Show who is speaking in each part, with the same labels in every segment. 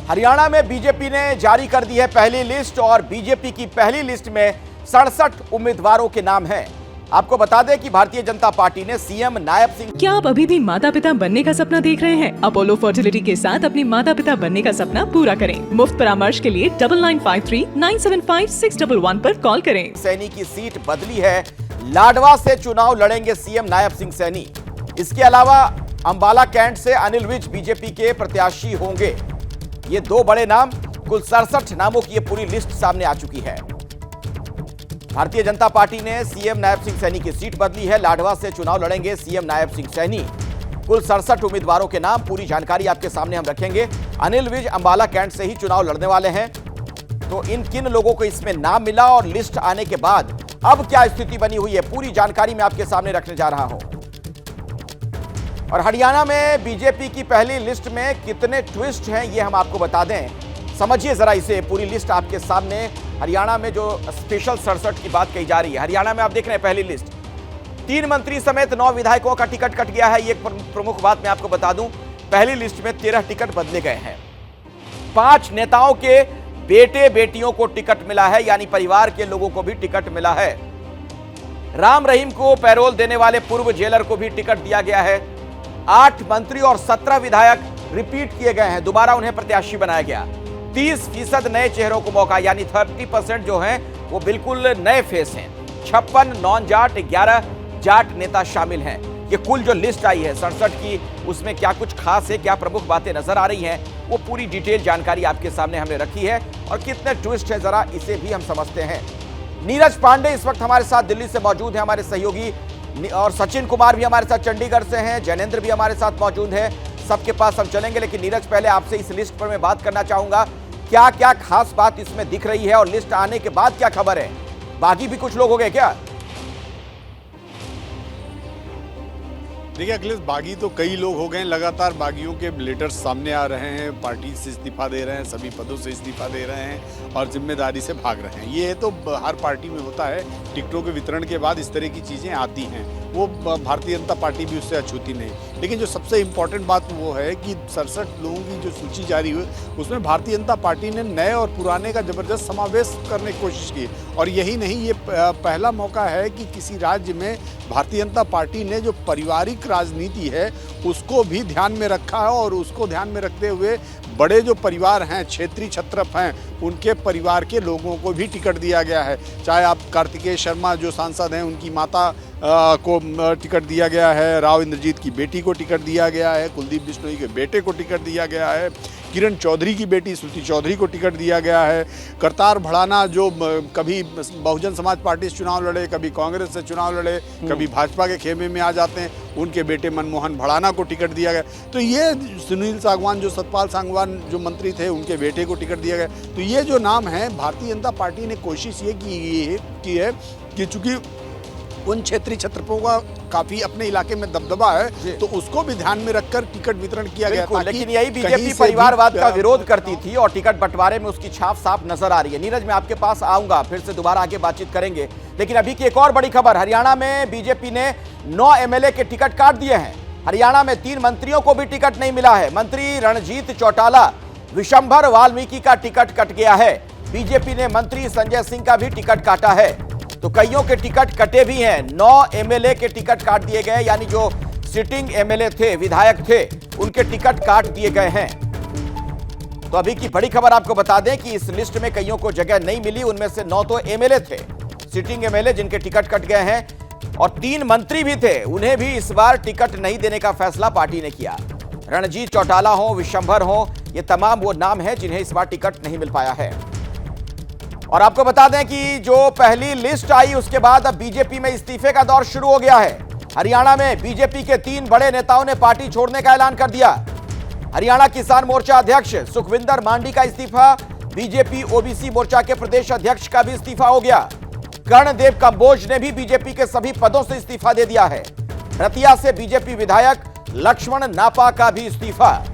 Speaker 1: हरियाणा में बीजेपी ने जारी कर दी है पहली लिस्ट और बीजेपी की पहली लिस्ट में 67 उम्मीदवारों के नाम हैं। आपको बता दें कि भारतीय जनता पार्टी ने सीएम नायब सिंह।
Speaker 2: क्या आप अभी भी माता पिता बनने का सपना देख रहे हैं? अपोलो फर्टिलिटी के साथ अपने माता पिता बनने का सपना पूरा करें। मुफ्त परामर्श के लिए 9953-975-611 पर कॉल करें।
Speaker 1: सैनी की सीट बदली है, लाडवा से चुनाव लड़ेंगे सीएम नायब सिंह सैनी। इसके अलावा अंबाला कैंट से अनिल विज बीजेपी के प्रत्याशी होंगे। ये दो बड़े नाम, कुल 67 नामों की ये पूरी लिस्ट सामने आ चुकी है। भारतीय जनता पार्टी ने सीएम नायब सिंह सैनी की सीट बदली है, लाडवा से चुनाव लड़ेंगे सीएम नायब सिंह सैनी। कुल 67 उम्मीदवारों के नाम, पूरी जानकारी आपके सामने हम रखेंगे। अनिल विज अंबाला कैंट से ही चुनाव लड़ने वाले हैं। तो इन किन लोगों को इसमें नाम मिला और लिस्ट आने के बाद अब क्या स्थिति बनी हुई है, पूरी जानकारी मैं आपके सामने रखने जा रहा हूं। और हरियाणा में बीजेपी की पहली लिस्ट में कितने ट्विस्ट हैं ये हम आपको बता दें। समझिए जरा इसे, पूरी लिस्ट आपके सामने। हरियाणा में जो स्पेशल 67 की बात कही जा रही है, हरियाणा में आप देख रहे हैं पहली लिस्ट, 3 मंत्री समेत 9 विधायकों का टिकट कट गया है। ये एक प्रमुख बात मैं आपको बता दूं। पहली लिस्ट में 13 टिकट बदले गए हैं। 5 नेताओं के बेटे बेटियों को टिकट मिला है, यानी परिवार के लोगों को भी टिकट मिला है। राम रहीम को पैरोल देने वाले पूर्व जेलर को भी टिकट दिया गया है। 8 मंत्री और 17 विधायक रिपीट किए गए हैं, दोबारा उन्हें प्रत्याशी बनाया गया। 30% नए चेहरों को मौका, यानी 30% जो हैं वो बिल्कुल नए फेस हैं। 56 नॉन जाट, 11 जाट नेता शामिल हैं। ये कुल जो लिस्ट आई है 67 की, उसमें क्या कुछ खास है, क्या प्रमुख बातें नजर आ रही हैं, वो पूरी डिटेल जानकारी आपके सामने हमने रखी है। और कितने ट्विस्ट है जरा इसे भी हम समझते हैं। नीरज पांडे इस वक्त हमारे साथ दिल्ली से मौजूद है, हमारे सहयोगी, और सचिन कुमार भी हमारे साथ चंडीगढ़ से हैं, जैनेंद्र भी हमारे साथ मौजूद है। सबके पास हम चलेंगे, लेकिन नीरज पहले आपसे इस लिस्ट पर मैं बात करना चाहूंगा, क्या क्या खास बात इसमें दिख रही है और लिस्ट आने के बाद क्या खबर है? बागी भी कुछ लोग हो गए क्या?
Speaker 3: देखिए अखिलेश, बागी तो कई लोग हो गए हैं। लगातार बागियों के लेटर्स सामने आ रहे हैं, पार्टी से इस्तीफा दे रहे हैं, सभी पदों से इस्तीफा दे रहे हैं और जिम्मेदारी से भाग रहे हैं। ये तो हर पार्टी में होता है, टिकटों के वितरण के बाद इस तरह की चीज़ें आती हैं। वो भारतीय जनता पार्टी भी उससे अछूती नहीं। लेकिन जो सबसे इम्पॉर्टेंट बात वो है कि 67 लोगों की जो सूची जारी हुई, उसमें भारतीय जनता पार्टी ने नए और पुराने का जबरदस्त समावेश करने की कोशिश की। और यही नहीं, ये पहला मौका है कि किसी राज्य में भारतीय जनता पार्टी ने जो पारिवारिक राजनीति है उसको भी ध्यान में रखा है और उसको ध्यान में रखते हुए बड़े जो परिवार हैं, क्षेत्रीय छत्रप हैं, उनके परिवार के लोगों को भी टिकट दिया गया है। चाहे आप कार्तिकेय शर्मा जो सांसद हैं, उनकी माता को टिकट दिया गया है, राव इंद्रजीत की बेटी को टिकट दिया गया है, कुलदीप बिश्नोई के बेटे को टिकट दिया गया है, किरण चौधरी की बेटी श्रुति चौधरी को टिकट दिया गया है, करतार भड़ाना जो कभी बहुजन समाज पार्टी से चुनाव लड़े, कभी कांग्रेस से चुनाव लड़े, कभी भाजपा के खेमे में आ जाते हैं, उनके बेटे मनमोहन भड़ाना को टिकट दिया गया। तो ये सुनील सांगवान जो सतपाल सांगवान जो मंत्री थे, उनके बेटे को टिकट दिया गया। तो ये जो नाम है, भारतीय जनता पार्टी ने कोशिश ये की है कि चूंकि उन क्षेत्रीय छत्रपों का काफी अपने इलाके में दबदबा है, तो उसको भी ध्यान में रखकर टिकट वितरण किया गया।
Speaker 1: लेकिन यही बीजेपी परिवारवाद का विरोध करती थी और टिकट बंटवारे में उसकी छाप साफ नजर आ रही है। नीरज, मैं आपके पास आऊंगा, फिर से दोबारा आगे बातचीत करेंगे। लेकिन अभी की एक और बड़ी खबर, हरियाणा में बीजेपी ने 9 एमएलए के टिकट काट दिए हैं। हरियाणा में 3 मंत्रियों को भी टिकट नहीं मिला है। मंत्री रणजीत चौटाला, विशंभर वाल्मीकि का टिकट कट गया है। बीजेपी ने मंत्री संजय सिंह का भी टिकट काटा है। तो कईयों के टिकट कटे भी हैं। 9 एमएलए के टिकट काट दिए गए, यानी जो सिटिंग एमएलए थे, विधायक थे, उनके टिकट काट दिए गए हैं। तो अभी की बड़ी खबर आपको बता दें कि इस लिस्ट में कईयों को जगह नहीं मिली। उनमें से 9 तो एमएलए थे, सिटिंग एमएलए, जिनके टिकट कट गए हैं, और 3 मंत्री भी थे, उन्हें भी इस बार टिकट नहीं देने का फैसला पार्टी ने किया। रणजीत चौटाला हो, विशंभर हो, ये तमाम वो नाम हैं जिन्हें इस बार टिकट नहीं मिल पाया है। और आपको बता दें कि जो पहली लिस्ट आई उसके बाद अब बीजेपी में इस्तीफे का दौर शुरू हो गया है। हरियाणा में बीजेपी के 3 बड़े नेताओं ने पार्टी छोड़ने का ऐलान कर दिया। हरियाणा किसान मोर्चा अध्यक्ष सुखविंदर मांडी का इस्तीफा, बीजेपी ओबीसी मोर्चा के प्रदेश अध्यक्ष का भी इस्तीफा हो गया। कर्णदेव कंबोज ने भी बीजेपी के सभी पदों से इस्तीफा दे दिया है। रतिया से बीजेपी विधायक लक्ष्मण नापा का भी इस्तीफा।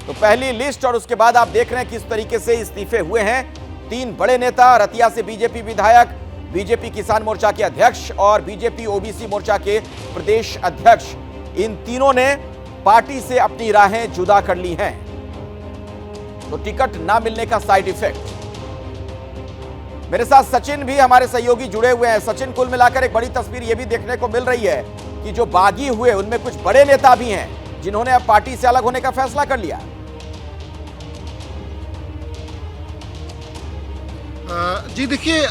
Speaker 1: तो पहली लिस्ट और उसके बाद आप देख रहे हैं किस तरीके से इस्तीफे हुए हैं। 3 बड़े नेता, रतिया से बीजेपी विधायक, बीजेपी किसान मोर्चा के अध्यक्ष और बीजेपी ओबीसी मोर्चा के प्रदेश अध्यक्ष, इन तीनों ने पार्टी से अपनी राहें जुदा कर ली हैं। तो टिकट ना मिलने का साइड इफेक्ट। मेरे साथ सचिन भी हमारे सहयोगी जुड़े हुए हैं। सचिन, कुल मिलाकर एक बड़ी तस्वीर यह भी देखने को मिल रही है कि जो बागी हुए उनमें कुछ बड़े नेता भी हैं जिन्होंने अब पार्टी से अलग होने का फैसला कर लिया।
Speaker 4: जी देखिए,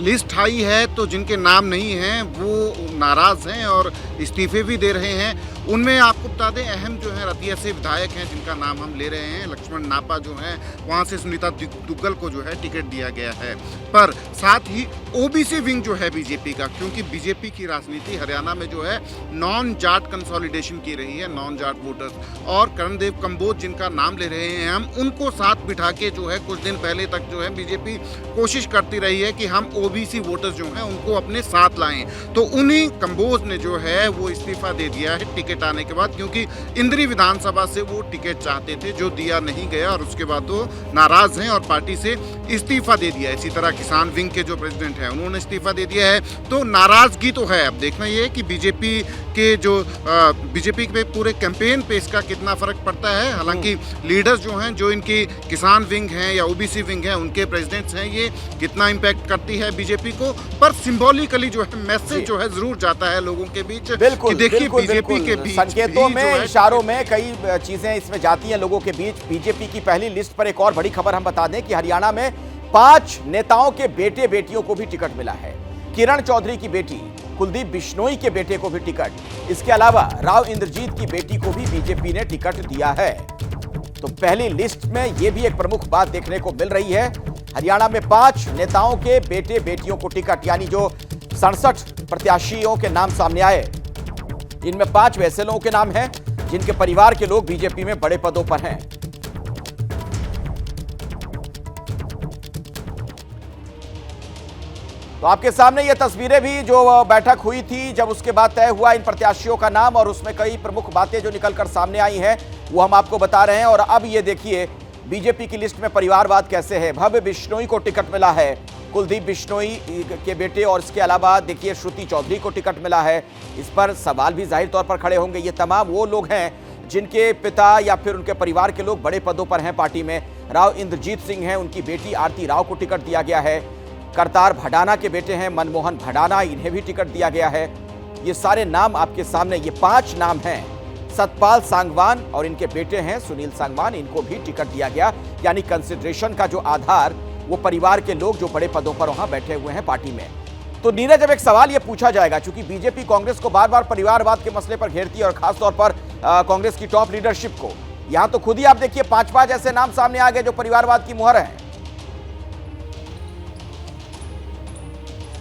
Speaker 4: लिस्ट आई है तो जिनके नाम नहीं हैं वो नाराज हैं और इस्तीफे भी दे रहे हैं। उनमें आपको बता दें, अहम जो है रतिया से विधायक हैं जिनका नाम हम ले रहे हैं, लक्ष्मण नापा जो हैं, वहाँ से सुनीता दुग्गल को जो है टिकट दिया गया है। पर साथ ही ओबीसी विंग जो है बीजेपी का, क्योंकि बीजेपी की राजनीति हरियाणा में जो है नॉन जाट कंसोलिडेशन की रही है, नॉन जाट वोटर्स, और करणदेव कंबोज जिनका नाम ले रहे हैं हम, उनको साथ बिठा के जो है कुछ दिन पहले तक जो है बीजेपी कोशिश करती रही है कि हम ओबीसी वोटर्स जो हैं उनको अपने साथ लाएं। तो उन्हीं कंबोज ने जो है वो इस्तीफा दे दिया है टिकट आने के बाद, क्योंकि इंद्री विधानसभा से वो टिकट चाहते थे जो दिया नहीं गया और उसके बाद वो नाराज हैं और पार्टी से इस्तीफा दे दिया। इसी तरह किसान विंग के जो प्रेसिडेंट हैं उन्होंने इस्तीफा दे दिया है। तो नाराजगी तो है। अब देखना ये है कि बीजेपी पे पूरे कैंपेन पे इसका कितना फर्क पड़ता है। हालांकि लीडर्स जो हैं, जो इनकी किसान विंग हैं या ओबीसी विंग हैं, उनके प्रेसिडेंट्स हैं, ये कितना इम्पैक्ट करती है बीजेपी को, पर सिंबॉलिकली जो है मैसेज जो है जरूर जाता है लोगों के बीच।
Speaker 1: बिल्कुल,
Speaker 4: कि देखिए
Speaker 1: बिल्कुल,
Speaker 4: बीजेपी
Speaker 1: बिल्कुल।
Speaker 4: के बीच
Speaker 1: संकेतों में, इशारों में कई चीजें इसमें जाती हैं लोगों के बीच। बीजेपी की पहली लिस्ट पर एक और बड़ी खबर हम बता दें कि हरियाणा में 5 नेताओं के बेटे बेटियों को भी टिकट मिला है। किरण चौधरी की बेटी कुलदीप बिश्नोई के बेटे को भी टिकट, इसके अलावा राव इंद्रजीत की बेटी को भी बीजेपी ने टिकट दिया है। तो पहली लिस्ट में यह भी एक प्रमुख बात देखने को मिल रही है। हरियाणा में 5 नेताओं के बेटे बेटियों को टिकट, यानी जो 67 प्रत्याशियों के नाम सामने आए, इनमें 5 वैसे लोगों के नाम हैं जिनके परिवार के लोग बीजेपी में बड़े पदों पर हैं। तो आपके सामने ये तस्वीरें भी, जो बैठक हुई थी जब उसके बाद तय हुआ इन प्रत्याशियों का नाम, और उसमें कई प्रमुख बातें जो निकलकर सामने आई हैं वो हम आपको बता रहे हैं। और अब ये देखिए बीजेपी की लिस्ट में परिवारवाद कैसे है। भव्य बिश्नोई को टिकट मिला है, कुलदीप बिश्नोई के बेटे, और इसके अलावा देखिए श्रुति चौधरी को टिकट मिला है। इस पर सवाल भी जाहिर तौर पर खड़े होंगे। ये तमाम वो लोग हैं जिनके पिता या फिर उनके परिवार के लोग बड़े पदों पर हैं पार्टी में। राव इंद्रजीत सिंह हैं, उनकी बेटी आरती राव को टिकट दिया गया है। करतार भडाना के बेटे हैं मनमोहन भडाना, इन्हें भी टिकट दिया गया है। ये सारे नाम आपके सामने, ये 5 नाम हैं। सतपाल सांगवान और इनके बेटे हैं सुनील सांगवान, इनको भी टिकट दिया गया। यानी कंसिडरेशन का जो आधार वो परिवार के लोग जो बड़े पदों पर वहां बैठे हुए हैं पार्टी में। तो नीरज, जब एक सवाल ये पूछा जाएगा, चूंकि बीजेपी कांग्रेस को बार बार परिवारवाद के मसले पर घेरती है और खासतौर पर कांग्रेस की टॉप लीडरशिप को, यहां तो खुद ही आप देखिए 5 ऐसे नाम सामने आ गए जो परिवारवाद की मुहर है।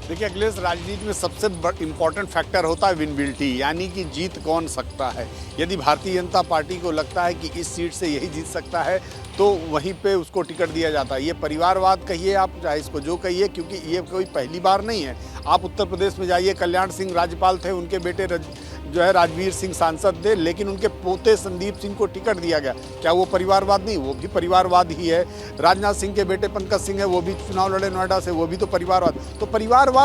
Speaker 3: देखिए अखिलेश, राजनीति में सबसे इंपॉर्टेंट फैक्टर होता है विनबिलिटी, यानी कि जीत कौन सकता है। यदि भारतीय जनता पार्टी को लगता है कि इस सीट से यही जीत सकता है तो वहीं पे उसको टिकट दिया जाता है। ये परिवारवाद कहिए आप, चाहे इसको जो कहिए, क्योंकि ये कोई पहली बार नहीं है। आप उत्तर प्रदेश में जाइए, कल्याण सिंह राज्यपाल थे, उनके बेटे जो है राजवीर सिंह सांसद थे, लेकिन उनके पोते संदीप सिंह को टिकट दिया गया। क्या वो परिवारवाद नहीं? वो भी परिवारवाद ही है। राजनाथ सिंह के बेटे पंकज सिंह है, वो भी चुनाव लड़े नोएडा से, वो भी तो परिवारवाद। तो परिवारवाद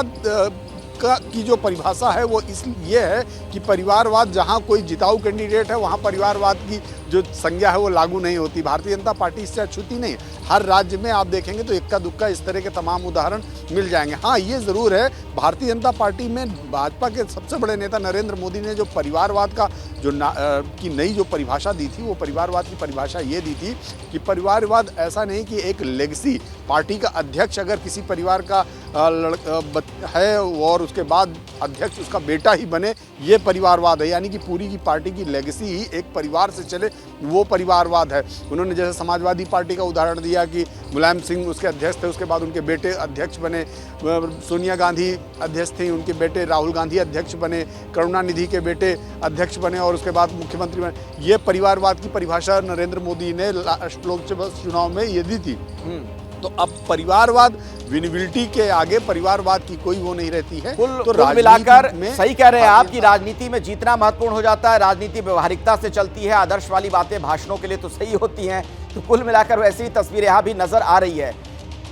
Speaker 3: की जो परिभाषा है वो ये है कि परिवारवाद, जहां कोई जिताऊ कैंडिडेट है वहां परिवारवाद की जो संज्ञा है वो लागू नहीं होती। भारतीय जनता पार्टी इससे अछूती नहीं है। हर राज्य में आप देखेंगे तो इक्का दुक्का इस तरह के तमाम उदाहरण मिल जाएंगे। हाँ, ये ज़रूर है, भारतीय जनता पार्टी में भाजपा के सबसे बड़े नेता नरेंद्र मोदी ने जो परिवारवाद का की नई जो परिभाषा दी थी, वो परिवारवाद की परिभाषा ये दी थी कि परिवारवाद ऐसा नहीं कि एक लेगेसी, पार्टी का अध्यक्ष अगर किसी परिवार का है और उसके बाद अध्यक्ष उसका बेटा ही बने, ये परिवारवाद है। यानी कि पूरी की पार्टी की लेगेसी ही एक परिवार से चले, वो परिवारवाद है। उन्होंने जैसे समाजवादी पार्टी का उदाहरण दिया कि मुलायम सिंह उसके अध्यक्ष थे, उसके बाद उनके बेटे अध्यक्ष बने, सोनिया गांधी अध्यक्ष थी, उनके बेटे राहुल गांधी अध्यक्ष बने, करुणानिधि के बेटे अध्यक्ष बने और उसके बाद मुख्यमंत्री बने। ये परिवारवाद की परिभाषा नरेंद्र मोदी ने लास्ट लोकसभा चुनाव में ये दी थी। तो अब परिवारवाद, विनिबिलिटी के आगे परिवारवाद की कोई वो नहीं रहती है।
Speaker 1: तो मिलाकर सही कह रहे हैं आप कि राजनीति में जीतना महत्वपूर्ण हो जाता है। राजनीति व्यवहारिकता से चलती है, आदर्श वाली बातें भाषणों के लिए तो सही होती हैं। तो कुल मिलाकर वैसी ही तस्वीर यहाँ भी नजर आ रही है।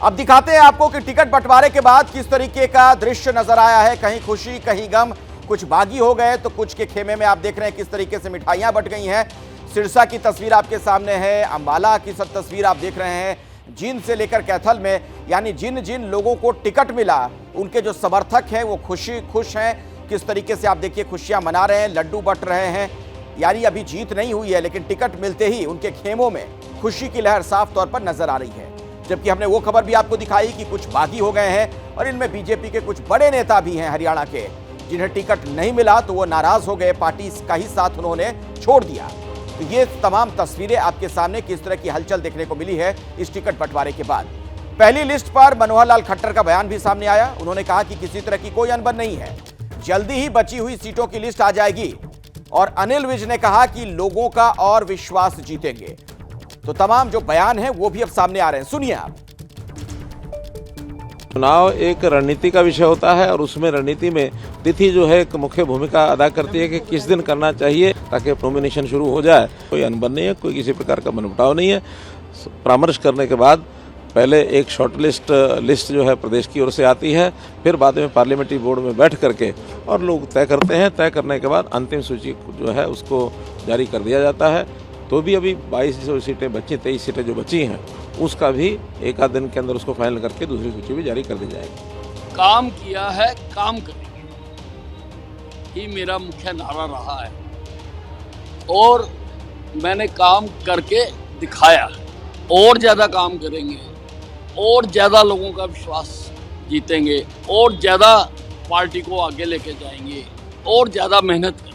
Speaker 1: अब दिखाते हैं आपको कि टिकट बंटवारे के बाद किस तरीके का दृश्य नजर आया है। कहीं खुशी, कहीं गम, कुछ बागी हो गए तो कुछ के खेमे में आप देख रहे हैं किस तरीके से मिठाइयां बंट गई हैं। सिरसा की तस्वीर आपके सामने है, अंबाला की सब तस्वीर आप देख रहे हैं। जींद से लेकर कैथल में, यानी जिन जिन लोगों को टिकट मिला उनके जो समर्थक हैं वो खुश हैं। किस तरीके से आप देखिए खुशियां मना रहे हैं, लड्डू बंट रहे हैं। यानी अभी जीत नहीं हुई है, लेकिन टिकट मिलते ही उनके खेमों में खुशी की लहर साफ तौर पर नजर आ रही है। जबकि हमने वो खबर भी आपको दिखाई कि कुछ बागी हो गए हैं और इनमें बीजेपी के कुछ बड़े नेता भी हैं हरियाणा के, जिन्हें टिकट नहीं मिला तो वो नाराज हो गए, पार्टी का ही साथ उन्होंने छोड़ दिया। तो ये तमाम तस्वीरें आपके सामने किस तरह की हलचल देखने को मिली है इस टिकट बंटवारे के बाद। पहली लिस्ट पर मनोहर लाल खट्टर का बयान भी सामने आया। उन्होंने कहा कि किसी तरह की कोई अनबन नहीं है, जल्दी ही बची हुई सीटों की लिस्ट आ जाएगी। और अनिल विज ने कहा कि लोगों का और विश्वास जीतेंगे। तो तमाम जो बयान हैं वो भी अब सामने आ रहे हैं, सुनिए आप।
Speaker 5: चुनाव एक रणनीति का विषय होता है और उसमें रणनीति में तिथि जो है एक मुख्य भूमिका अदा करती है कि किस दिन करना चाहिए ताकि नॉमिनेशन शुरू हो जाए। कोई अनबन नहीं है, कोई किसी प्रकार का मनमुटाव नहीं है। परामर्श करने के बाद पहले एक शॉर्ट लिस्ट जो है प्रदेश की ओर से आती है, फिर बाद में पार्लियामेंट्री बोर्ड में बैठ करके और लोग तय करते हैं। तय करने के बाद अंतिम सूची जो है उसको जारी कर दिया जाता है। तो भी अभी 22 सीटें बची, 23 सीटें जो बची हैं उसका भी एक आध दिन के अंदर उसको फाइनल करके दूसरी सूची भी जारी कर दी जाएगी।
Speaker 6: काम किया है, काम करेंगे, ये मेरा मुख्य नारा रहा है और मैंने काम करके दिखाया है। और ज़्यादा काम करेंगे और ज़्यादा लोगों का विश्वास जीतेंगे और ज़्यादा पार्टी को आगे लेके जाएंगे और ज़्यादा मेहनत करेंगे।